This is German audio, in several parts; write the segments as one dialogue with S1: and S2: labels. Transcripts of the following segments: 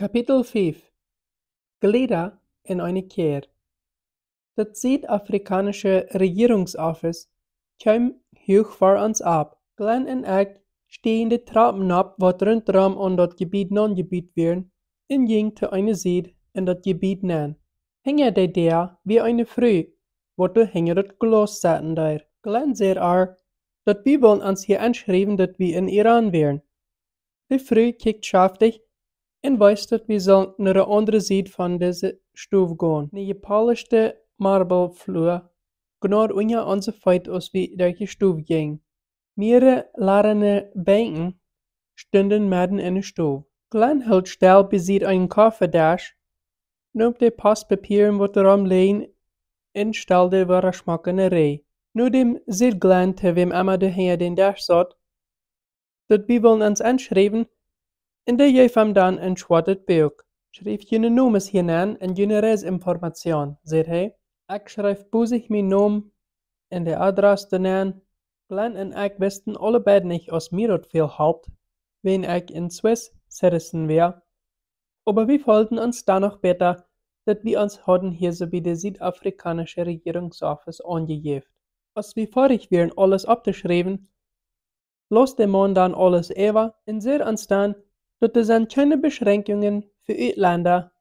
S1: Kapitel 5 Glieder in eine Kehr. Das Südafrikanische Regierungsoffice kam hoch vor uns ab. Glenn en ik stegen de trappen op wat rondom aan dat gebied non-gebied werden en ging te eine Seed in dat gebied nein. Hinge de der wie eine Früh, wat du hinge dat Glas zaten daar. Glenn zei dat wir wollen uns hier anschreiben, dat wir in Iran wären. De Früh kijkt schaftig en weiß dat wir sollen naar de andere Seite van deze stoef gaan. Ne gepolischte Marblevloer, genau unja onze feit als wir durch die Stoef ging. Mehrere ladene Bänken stünden mitten in der Stube. Glenn hielt still besieht einen Kaffeedash, nahm die Postpapieren, wat erom liegen, en stelde waar schmackende Rei. Nu dem zei Glenn, te wem immer daher den Dash zat, dat wir wollen uns anschreiben, en der geef hem dan een schwartet Buch. Schreef jene Nomes hinein en jene Reisinformation, zei hij. Ik schreef boezig mijn naam en de adres danaan. Glenn en ik wisten allebei nicht, als mir dat viel helpt, wenn ich in Swiss citizen wär. Aber wir wollten uns da noch besser, dass wir uns hatten hier so wie der südafrikanische Regierungsoffice angegeben. Als wir fertig wären, alles abzuschreiben, los der Mann dann alles über und sieht uns dann, dass es sind keine Beschränkungen für Utländer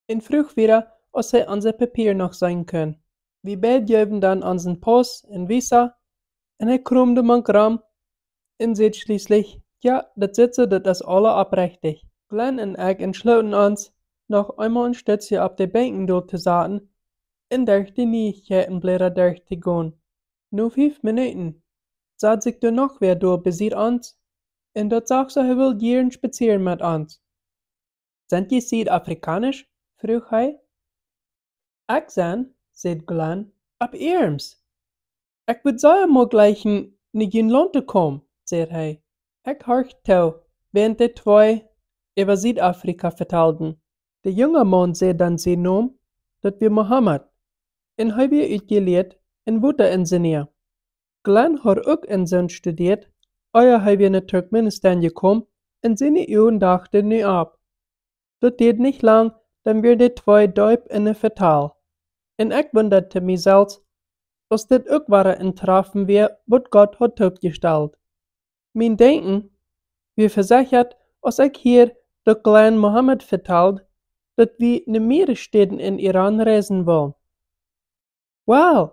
S1: in früh wieder, als sie unser Papier noch sein können. Wir beide geben dann unseren Pass und Visa, und er krummte man Gramm und sagt schließlich, ja, das sitze, das ist alle abrechtig. Glenn und ich entschlossen uns, noch einmal ein Stützchen auf die Bänken durchzusaten und durch die Neuigkeitenblätter durchzugehen. Nur 5 Minuten. Sagt sich da noch wer durch, besieht uns, und dort sagt so, er will gern spazieren mit uns. Sind die südafrikanisch? Frug hij. Ich sein, sagt Glenn, ab Irms. Ich würd sagen mal gleich nicht in Land kommen, sagt hij. Ich horchte, während die zwei über Südafrika vertelten. Der junge Mann sagt dann sein Namen, dat wir Mohammed, en hij weer uitgeleerd en Wateringenieur. Glenn hat auch in Zin studiert, euer hij weer naar Turkmenistan gekommen en seine Uhren dachten nu ab. Dat deed nicht lang, dann wir die zwei Deub in der Vertal. En ich wunderte mich selbst, als dit ook ware een Trafen wär, wat Gott hat opgestellt. Mein Denken, wie versichert, als ich hier der Glenn Mohammed vertelt, dat wir ne mehrere Städten in Iran reisen wollen. Well,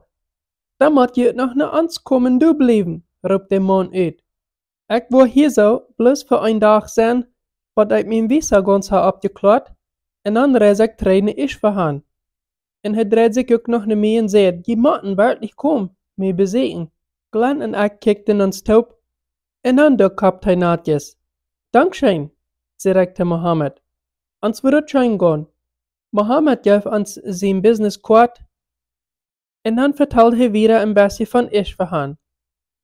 S1: da moet je noch ne ans kommen du bleiben, roept der Mann uit. Ich war hier so, bloß für ein Tag sein, wat ich mein Visa ganz abgeklaut, en dan reis ich trainen ich verhan. En hij dreht sich ook noch ne mee en zei, je moeten wirklich kommen, me bezeken. Glenn en ik kijkten ons taub, en dan de kapiteinaatjes. Dankschön, zei Mohammed. Ons wird schon gehen. Mohammed gaf ons zijn business kort, en dan vertelde hij weer een beetje van Isfahan,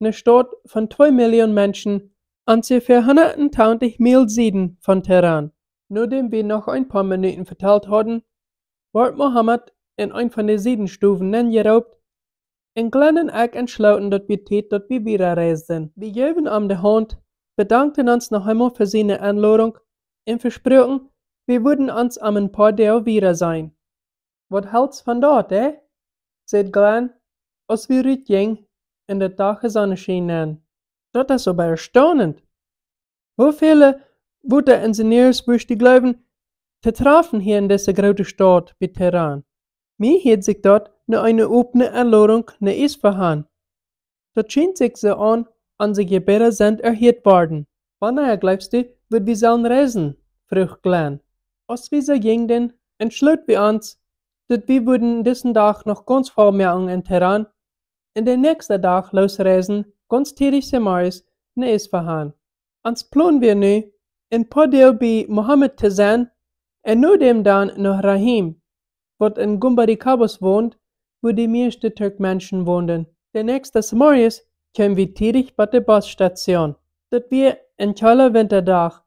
S1: eine Stadt von 2 Millionen Menschen, ungefähr 120 Mil Süden von Teheran. Nachdem wir noch ein paar Minuten vertelt hatten, wurde Mohammed in ein von den Südenstufen geraubt, und Glenn und ich entschlossen, dass wir wieder reisen. Wir gaben ihm die Hand, bedankten uns noch einmal für seine Einladung und versprachen, wir würden uns am ein paar Tage wieder sein. Was hält's von dort, sagt Glenn, als wir rausgingen und der Tag Sonne schien. Das ist aber erstaunend. Wie viele Ingenieurs wirst du glauben, zu treffen hier in dieser großen Stadt wie Teheran? Mir hat sich dort nur eine offene Einladung nach Isfahan. Das scheint sich so an, unsere Gebete sind erhört worden. Wann glaubst du, wird wir sollen reisen? Frug Glenn. Als wir so gingen, entschlossen wir uns, dass wir würden diesen Tag noch ganz voll machen in Teheran und den nächsten Tag losreisen, ganz tätig Samaris, nach Isfahan. Uns planen wir nu, in Padel bei Mohammed zu sein, und nur dem dann nach Rahim, wat in Gumbari Kabus wohnt, wo die meisten Türkmenschen wohnen. Der nächste Samaris kommen wir tätig bei der Busstation. Dat wir in kalter Wintertag.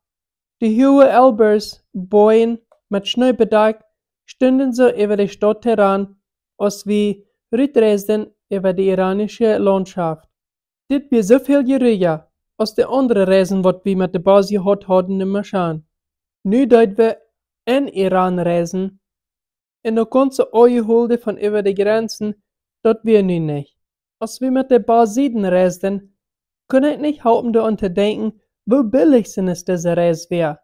S1: Die hohe Elbers, Bojen mit Schnee bedeckt, stünden so über die Stadt Teheran, als wir rüberreisten über die iranische Landschaft. Dit wir so viel ruhiger, als die anderen Reisen, wat wir mit der Bus gehabt hatten, nimmer schauen. Nu deuten wir in Iran reisen, in de ganze Eujehulde von über die Grenzen, dort wir nu nicht. Als wir mit der Basiden reisten, kann ich nicht halten daran zu denken, wie billig sind es diese Reise wär.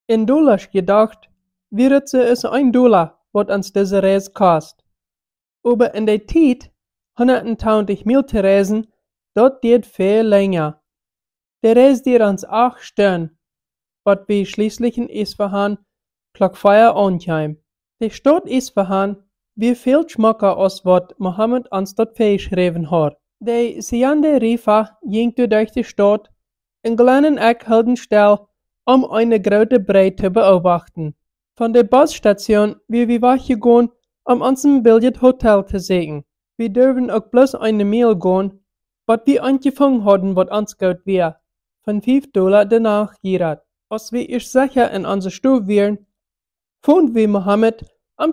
S1: In Dollars gedacht, wäre es $1, was uns diese Reise kostet. Aber in der Zeit, 120 Mil zu reisen, dort geht viel länger. Der Reise geht uns 8 Stunden, was wir schließlich in Isfahan klock 4 ankamen. Die Stadt Isfahan wie viel schmacker als was Mohammed uns dort geschrieben hat. Die Siande Rifa ging durch die Stadt in kleinen Eck hielten still, eine große Brei zu beobachten. Von der Busstation wie wir weggegangen, unserem Billardhotel zu sehen. Wir dürfen auch bloß eine Meal gehen, was wir angefangen hatten, was uns gut wäre. Von $5 danach girat. Als wir erst sicher in unserer Stube wären, fanden wir Mohammed,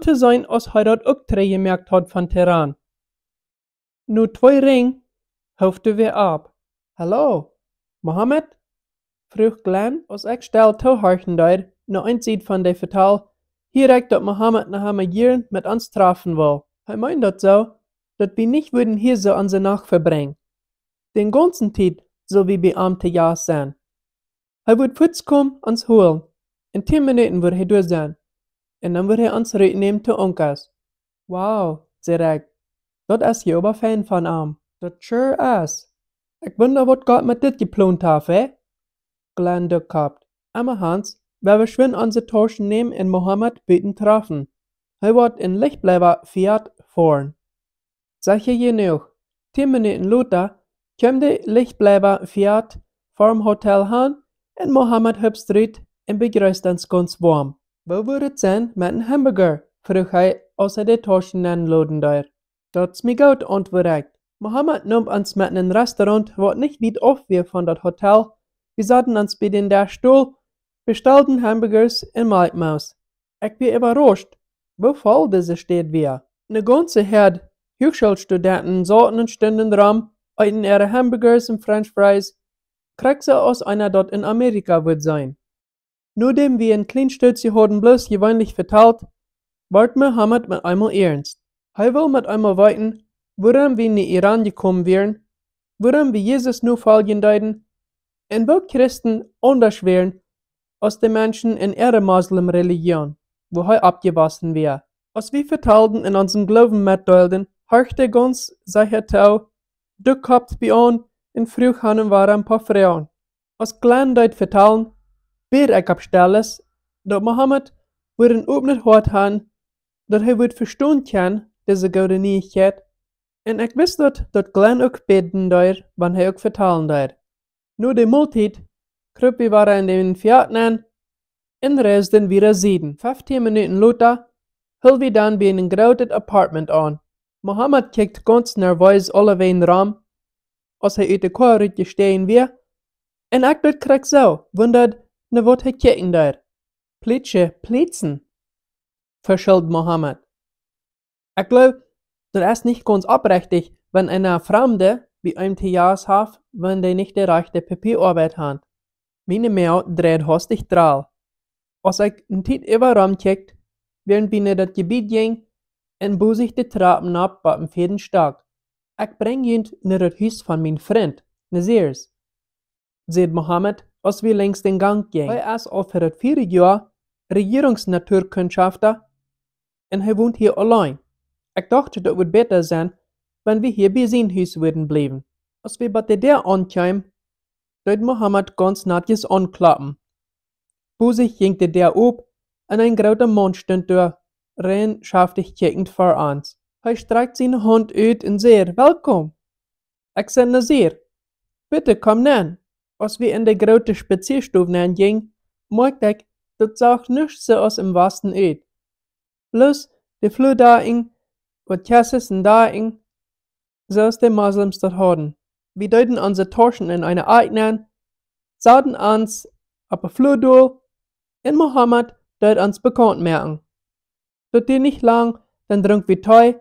S1: zu sein, als dort auch gemerkt hat von Teheran. Nur 2 Ring hoofden wir ab. Hallo, Mohammed? Vroeg Glenn, als ik stel toeharken deed, naar een zijde van de vertaal, direkt dat Mohammed nach hem jaren met ons treffen wil. Hij meint dat zo, dat we niet würden hier so onze Nacht verbringen. Den ganzen Tijd so wie Beamte ja sein. Hij wird kurz kommen, uns holen. In 10 Minuten wird hij durch sein. En dan wird hij ons rücknehmen zu Onkas. Wow, zei ik. Dat is je aber Fan van hem. Dat sure is. Ik wonder wat Gott met dit geplant heeft, Glenn durchgehabt. Aber Hans, wer wir schön unsere Taschen nehmen und Mohammed beten treffen. Er wird in Lichtbleiber Fiat fahren. Sag ich genug. 10 Minuten später kommt der Lichtbleiber Fiat vorm Hotel an und Mohammed hüpft rein und begrüßt uns ganz warm. Wo würde es sein mit einem Hamburger? Frug er, als die Taschen anladen dort. Dat's mir gut, antwortet. Mohammed nimmt uns mit einem Restaurant, was nicht weit off wir von dat Hotel. Wir saßen uns bei den der Stuhl, bestellten Hamburgers und Maltmaus. Ich bin überrascht, wie voll diese Stadt war. Ne ganze Herd Hochschulstudenten saßen und stünden dran, essen ihre Hamburgers und French Fries, kriegt sie aus einer dort in Amerika wird sein. Nachdem wir ein Kleinstützchen hatten bloß gewöhnlich verteilt, ward Mohammed mit einmal ernst. Er will mit einmal weiten, woran wir in den Iran gekommen wären, woran wir Jesus nur folgen deuten, und wo Christen anders wären als die Menschen in ihrer Moslem-Religion, wo er abgewaschen wäre. Als wir verteilten in unserem Glauben mitteilten, horchte ganz sicher zu, du kommst bei uns und früh haben wir ein paar Frauen. Als Glenn dort vertellen, wer ich abstelles, dass Mohammed würden auch nicht hart haben, dass er wird verstehen kann, diese gute Neuigkeit, und ich wusste, dass Glenn auch beten dort, wenn er auch vertellen dort. Nur die Multit, kröp wir waren in den Vierten und reisten wieder 7. 15 Minuten später, hielten wir dann bei einem großen Apartment an. Mohammed kijkt ganz nervös alle in Raum, als er uit de Korridor stehen wir, und ich dort krieg so, wundert, ne wat hij kijken dort. Plätzen, verschuldet Mohammed. Ich glaub, das ist nicht ganz abrechtig, wenn einer Fremde wie einem Tias hat, wenn der nicht die rechte Papierarbeit hat. Meine Mail dreht hastig drahl. Als ich einen Tijd über rumkickt, während wir in das Gebiet ging, und bo sich die Trappen ab bei dem 4. Stock. Ich bring ihn in das Haus von meinem Freund, Nazirs, sagt Mohammed, als wir längs den Gang gingen. Er ist auch für das 4. Jahr Regierungsnaturkundschafter und er wohnt hier allein. Ich dachte, das würde besser sein, wenn wir hier bei sein Haus würden bleiben. Als wir bei der ankamen, dort Mohammed ganz natjes anklappen. Bo sich ging der ob, und ein großer Mann stand da, rein schaftig kickend vor uns. Er streckt seine Hand aus und sagt, willkommen. Ich sag Nazir, bitte komm näher. Als wir in der großen Spazierstube gingen, merkte ich, das sah nicht so aus im Westen aus. Bloß die Flurdaten, und Kasses und Daten, so als die Moslems dort hatten. Wir deuten unsere Taschen in eine Eignen, sahen uns auf der Flur und Mohammed deut uns bekannt merken. Dort die nicht lang, dann trank wir Tee,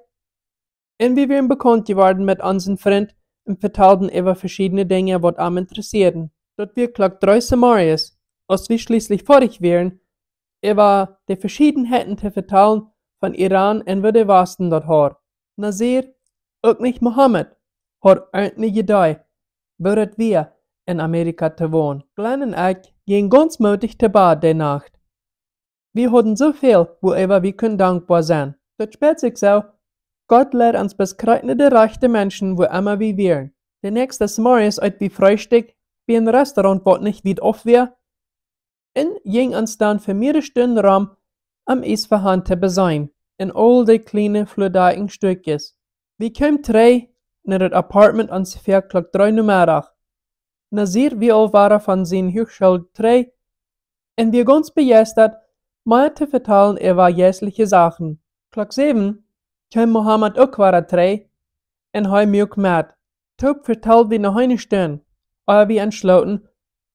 S1: und wir wären bekannt geworden mit unseren Freund und verteilten über verschiedene Dinge, was am interessierten. Dort wir klock 3 Samarias, als wir schließlich fertig wären, über die Verschiedenheiten zu vertellen von Iran und wie die Westen dort hat. Nasir, ook nicht Mohammed, hat eigentlich gedacht, würdet wir in Amerika zu wohnen. Glenn und ich gingen ganz mutig zu Bad die Nacht. Wir hatten so viel, worüber wir können dankbar sein. Das spät sich so, Gott lehrt uns beschreitende reiche Menschen, wo immer wir wären. Der nächste Morgens, als wir Frühstück wie ein Restaurant, was nicht weit oft wäre, und ging uns dann für mehrere Stunden rum am Isfahan zu besehen, in all die kleinen flüdigen Stückes. Wir kamen drei nach das Apartment ungefähr Klock 3 Uhr Mittag. Nasir, wie alt war von seinen Hochschule 3, und wir ganz begeistert, mal zu vertellen über jährliche Sachen. Klock 7 kam Mohammed auch war 3, und hij mir auch mit. Top vertellt wir noch eine Stunde, aber wir entschlossen,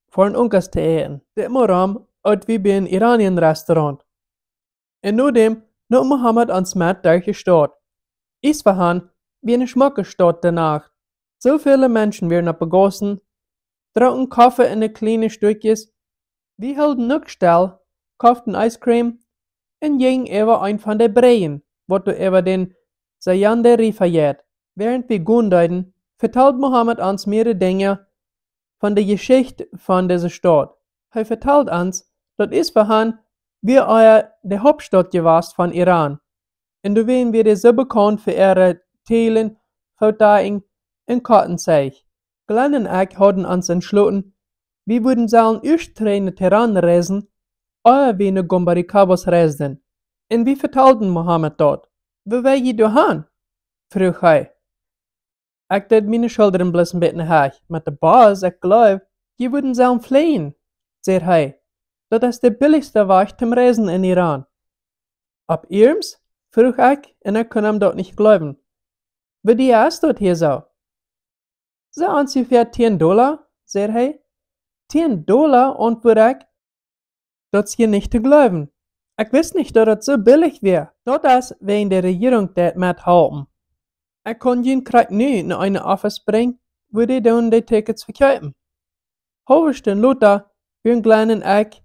S1: für ein Unkas zu eten. Der Moram, als wir bei einem Iranien-Restaurant. Und nachdem, noch Mohammed ans Met durchgestaut. Isfahan, wie eine Schmuckestadt danach. So viele Menschen werden abgegossen, tranken Kaffee in die kleinen Stückchen. Wir hielten noch still, kauften Eiscreme und gingen über ein von den Breien, was du über den Sayande Rifayet. Während wir gehen, vertellt Mohammed uns mehrere Dinge von der Geschichte von dieser Stadt. Er vertellt uns, dass Isfahan wie die Hauptstadt gewesen von Iran. Und da werden wir so bekannt für ihre Teilen, Fotografen und Kartenzeig. Glenn und ich hatten uns entschlossen, wir würden sollen erst nach Teheran reisen, oder wir nach Gombarikabos reisen. Und wir vertelten Mohammed dort. Wo will je dahin? Frug hij. Ik deed mijn schilderen bloß een beetje hoog, met de baas, ik geloof, je würden sollen fliehen, zei hij. Dat is de billigste weg zum Reisen in Iran. Ab Irms? Frug ik, en ik kon hem dat niet geloven. Wie die is dat hier zo? Zo ongeveer $10, zei hij. $10, antwoord ik. Dat is je niet te geloven. Ik wist niet dat het zo billig wäre. Dat is wegen de regering dat met helpen. Ik kon je krijg nu naar een office brengen, wo die dan die tickets verkopen. Halverstunden later, wir Glenn und ich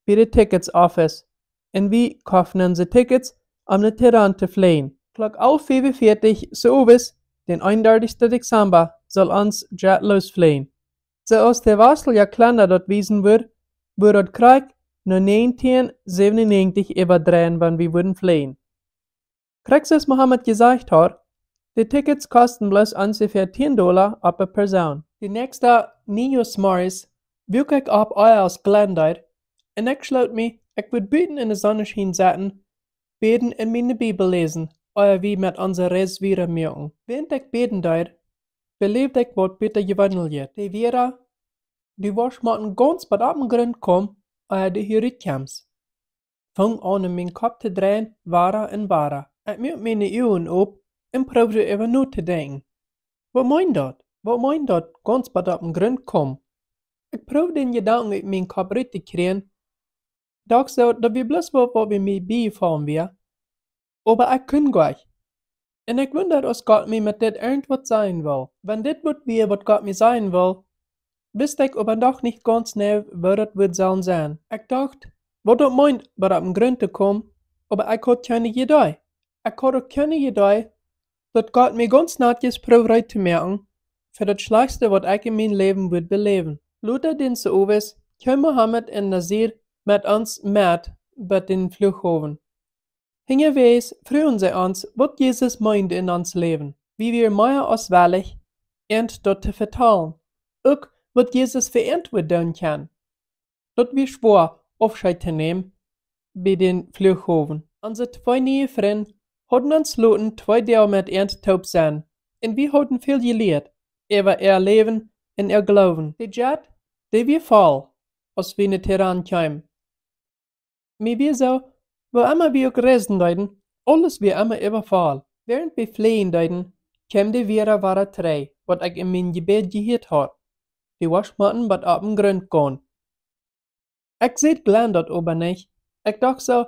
S1: bei der Tickets Office. Und wir kaufen unsere Tickets, um nach Teheran zu fliehen. Klock 11:45 sowas, den 31. Dezember, soll uns Jet losfliehen. So aus der Wassel ja kleiner dort wiesen wird, wird dort Krieg nur 1997 überdrehen, wenn wir würden fliehen. Kriegst es Mohammed gesagt hat, die Tickets kosten bloß ungefähr $10 per Person. Die nächste Neujahrsmorgens wuk ich ab aus Glendide und ich schloot mich, ich würde buiten in der Sonnenschein sitzen, beten und meine Bibel lesen, oder wie mit unserer Reise wieder merken. Während ich beten deed, beleefde ich, was bitte gewandelt wird. Die Vera, die Waschmatten ganz bei dem Grund kommen, oder die hier rauskommst. Fang an, in meinen Kopf zu drehen, wahrer und wahrer. Ich müht meine Augen auf und probierte über nur zu denken. Was meint das? Was meint das, ganz bei dem Grund kommen? Ich probierte den Gedanken in meinen Kopf rauszukriegen, dachte so, dass wir bloß was wir mir beifahren wir. Aber ich kann gleich. Und ich wundere, dass Gott mir mit das irgendwas sein will. Wenn das was Gott mir sein will, wusste ich aber doch nicht ganz genau, was das wird sollen sein. Ich dachte, was das meint, bei dem Grund zu kommen, aber ich hatte keine Idee. Ich hatte keine Idee, dass Gott mir ganz natjes probiert zu merken, für das Schlechteste, was ich in meinem Leben wird beleben. Later den Soves kam Mohammed und Nasir mit uns mit bei den Flughafen. Hingeweis fragen sie uns, was Jesus meint in uns Leben, wie wir mehr auswählig und dort zu vertellen, auch was Jesus für Antwort tun kann. Dort wir schwor, Aufscheid zu nehmen bei den Flughafen. Unsere zwei neue Freunde hatten uns loten 2 Jahre mit uns taub sein, und wir hatten viel gelehrt über ihr Leben und ihr Glauben. Die Jet, die wir voll, als wir in Teheran kamen. Mir wir so, wo immer wir auch reisen deuten, alles wir immer überfall. Während wir fliehen deuten, kam die Vera wahre 3, was ich in mein Gebet gehört hat. Die Waschmatten bat ab dem Grund gehen. Ich seht Glenn dort oben nicht. Ich dachte so,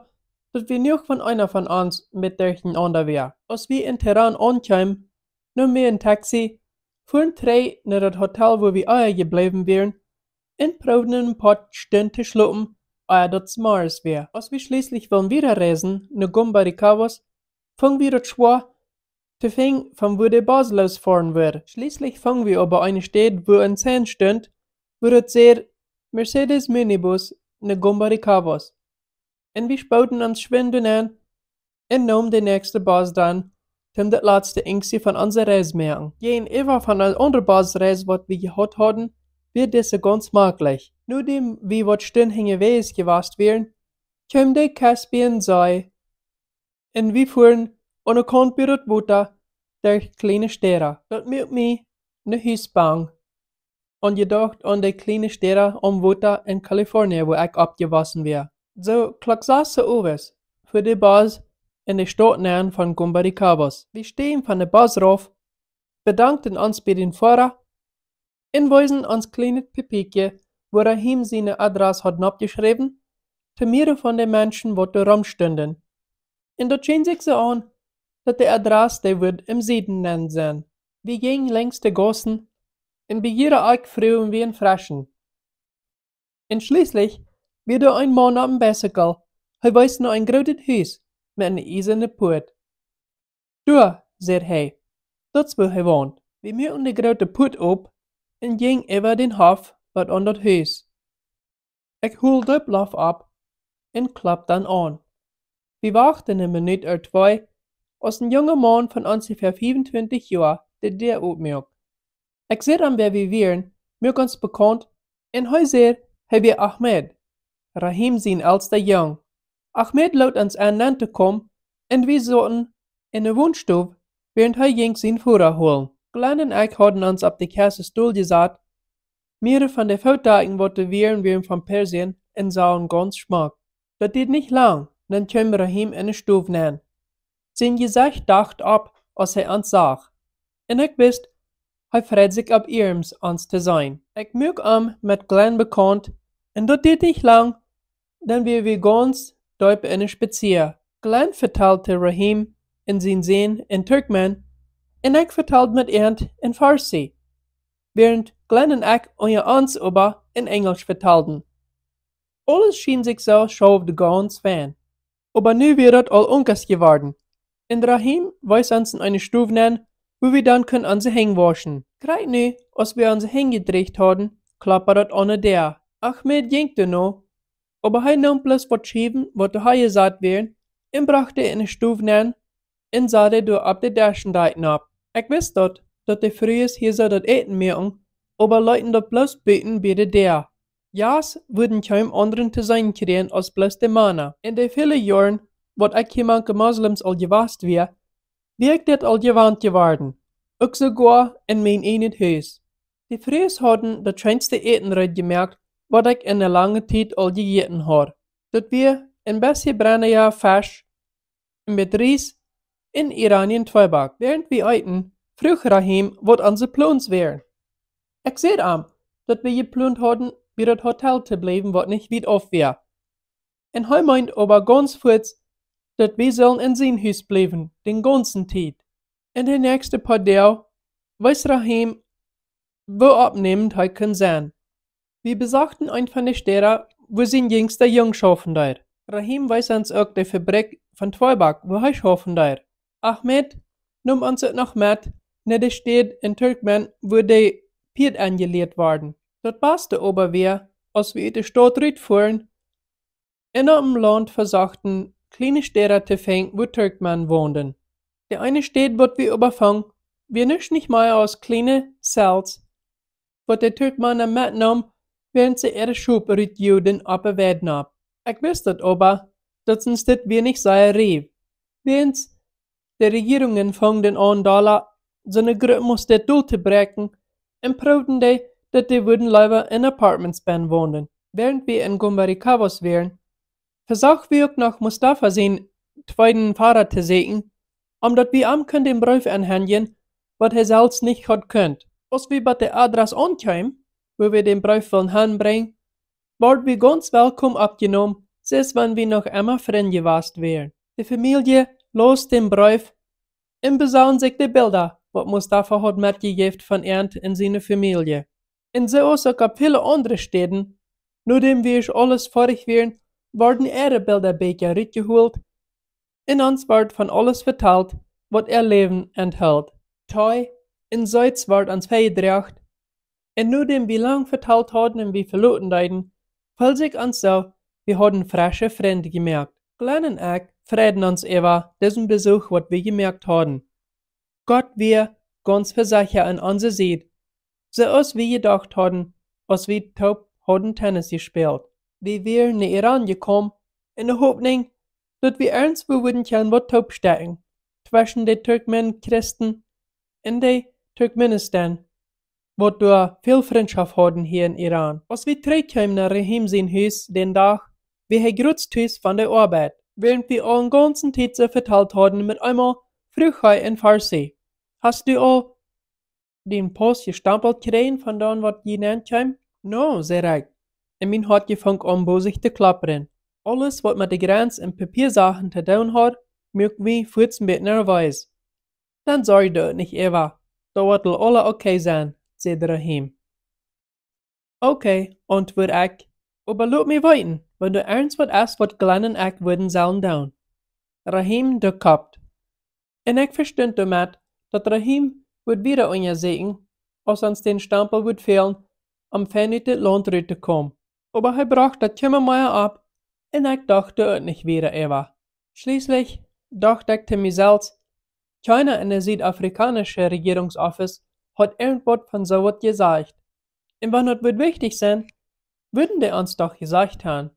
S1: dass wir nicht von einer von uns mit durcheinander wären. Als wir in Teheran ankamen, nahmen wir ein Taxi, fuhren 3 nach das Hotel, wo wir geblieben wären, und probieren ein paar Stunden zu schlucken, dat smars wär. Als wir schließlich wollen wiederreisen, ne Gumbaricabos, fangen wir das schwer, te fing von wo der Bus losfahren wird. Schließlich fangen wir aber eine Stadt, wo ein Zehn stund, wo das sehr Mercedes Minibus ne Gumbaricabos. En wir spouten uns schwinden an, en namen de nächste Bus dan, zum dat laatste Inksie von unserer Reise merken. Geen ever von der andere Busreise, wat wir gehad hadden, wird diese ganz maglich. Nachdem wir wat Stündchen wees gewast wären, kam de Caspian See, en wir fuhren an der Kant bei dat Water, der kleine Städte. Dat macht mich ne Hüsbang. Und gedacht an die kleine Städte am Water in Kalifornien, wo ich abgewassen wär. So klacksasse Oves für die Bus in die Stadtnähe von Gumbaricabos. Wir stehen von der Bus rauf, bedankten uns bei den Fahrer und weisen uns kleines Papierchen, wo Rahim seine Adresse hat abgeschrieben, zu mir von den Menschen, die da rumstünden. Und da schien sich so an, dass die Adresse, die wird im Süden nennen sein. Wir gingen längs der Gassen und begieren euch früh wie ein Freschen. Und schließlich wird da ein Mann am Bicycle, er weist noch ein großes Haus mit einer eisernen Port. Du, sagt er, das wo er wohnt. Wir machen die große Port ab und gingen über den Hof wat an das Haus. Ich hol den Bluff ab und klapp dann an. Wir warten eine Minute oder zwei, als ein junger Mann von ungefähr 25 Jahren der aufmerkt. Ich sehe dann, wer wir wären, mir ganz bekannt, und heute haben wir Ahmed, Rahim sein ältester Jung. Ahmed laut uns an zu kommen, und wir sollten in der Wohnstube, während er ging sein Führer holen. Glenn und ich hatten uns auf die Kassestuhl gesagt, mehrere von den Feldtagen, die wir von Persien, und sahen ganz schmack. Das geht nicht lang, dann kam Rahim in die Stube nähen. Sein Gesicht dacht ab, als er uns sah. Und ich wusste, er freut sich ab ihrems uns zu sein. Ich mög mit Glenn bekannt, und das geht nicht lang, dann wir ganz deep in den Spazier. Glenn vertellte Rahim in sein Sehen in Turkmen, und ich vertellte mit Ernt in Farsi, während Glenn und ich uns aber in Englisch vertelten. Alles schien sich so schaufte ganz fein. Aber nu wird das all unkers geworden. Und Rahim weiß uns in eine Stube nennen, wo wir dann können unsere Hänge waschen. Gerade nu, als wir unsere Hänge gedreht hatten, klappert das ohne der. Ahmed ging da noch, aber er nahm bloß was schieben, was da gesagt werden, und brachte in eine Stube nennen, und sah da ab der Däschendeiten ab. Ich wusste dort, dass die frühes hier so das Eten merken, aber Leuten dort bloß beten bei der. Jas würden kaum anderen zu sein kriegen als bloß die Männer. In den vielen Jahren, wat ich hier manche Moslems al gewast wir ich das al gewandt geworden. Auch sogar in mein eigenes Haus. Die Frühes hatten das schönste Etenreit gemerkt, wat ich in der langen Zeit al gegessen habe. Das wir ein bisschen Brennerjahr Fisch mit Reis in Iranien Zweiback. Während wir eiten, frug Rahim, wat unsere Plans wären. Ich sehe dass wir geplant hatten, bei das Hotel zu bleiben, wat nicht weit auf wär. Und er meint aber ganz kurz, dass wir sollen in sein Haus bleiben, den ganzen Tag. In den nächsten paar Tagen weiß Rahim, wo abnehmend er kann sein. Wir besuchten ein von den Städten, wo sein jüngster Jung schaffen dort. Rahim weiß uns auch die Fabrik von Zweiback, wo er schaffen dort. Ahmed nahm uns auch noch mit, nach der Stadt in Turkmen, wo die Piet angelegt waren. Das passte aber wir, als wir in die Stadt fuhren, in einem Land versuchten, kleine Städte zu finden, wo Turkmen wohnten. Die eine Stadt, wird wir überfangen, wir nicht mehr aus kleine Cells, was die Turkmen mitnahmen, während sie ihre Schubregion abgewehrt haben. Ich wusste aber, dass uns das wenig sehr rief. Während die Regierungen fangen an, so eine Gruppe musste zu brechen, und proben die, dass die würden lieber in Apartments wohnen. Während wir in Gumbaricabos wären, versuchten wir auch noch Mustafa sein zweiten Fahrer zu sehen, dass wir am den Brief anhängen, was er selbst nicht hat könnt. Als wir bei der Adresse ankamen, wo wir den Brief wollen hinbringen, wurden wir ganz willkommen abgenommen, selbst wenn wir noch immer Freunde gewesen wären. Die Familie los den Brief und besahen sich die Bilder, was Mustafa hat mitgegeben von Ernt in seiner Familie. Und so auch viele andere Städte, Nachdem wir alles fertig wären, worden ihre Bilderbecher uitgeholt en ons werd van alles verteld wat ihr Leben enthält. Toi, in Zuid werd ons veigedracht, en nachdem wir lang vertelt hadden en wir verloten deiden, fällt sich uns so, wir hadden frische Freunde gemerkt. Glenn en ich freuen uns über diesen Besuch, wat wir gemerkt hadden. Gott wir ganz versicher an unserer Seite, so als wir gedacht hadden, als wir taub hadden Tennis gespielt. Wir wären nach Iran gekommen, in der Hoffnung, dass wir irgendwo würden können wat taub stecken, zwischen den Turkmen-Christen und den Turkmenistan, wo wir viel Freundschaft hadden hier in Iran. Als wir zurückkamen nach Rahim sein Haus den Tag, wir haben Grutztüß von der Arbeit, während wir all den ganzen Tag so verteilt hadden mit einmal Frühchai in Farsi. Hast du all den Post gestampelt kriegen von dem, was genannt kam? No, zei ik. En mijn hart gefangen om bozig te klapperen. Alles wat met de grens en papiersachen te doen had, mögen wir voetsen met nerveus. Dan sorry du nicht, Eva. Da wird alle okay sein, zei Rahim. Okay, antwoord ik. Aber laat mich weten, wenn du ernst wat is wat Glenn en ik würden sollen doen. Rahim de kapt. En ik verstond damit, dat Rahim wird wieder an ihr sehen, als uns den Stempel wird fehlen, am Fenit das Land zu kommen. Aber er brach das Kimmermeier ab, und ich dachte es nicht wieder, Eva. Schließlich dachte ich zu mir selbst, keiner in der südafrikanischen Regierungsoffice hat irgendwas von so was gesagt. Und wenn das wird wichtig sein, würden die uns doch gesagt haben.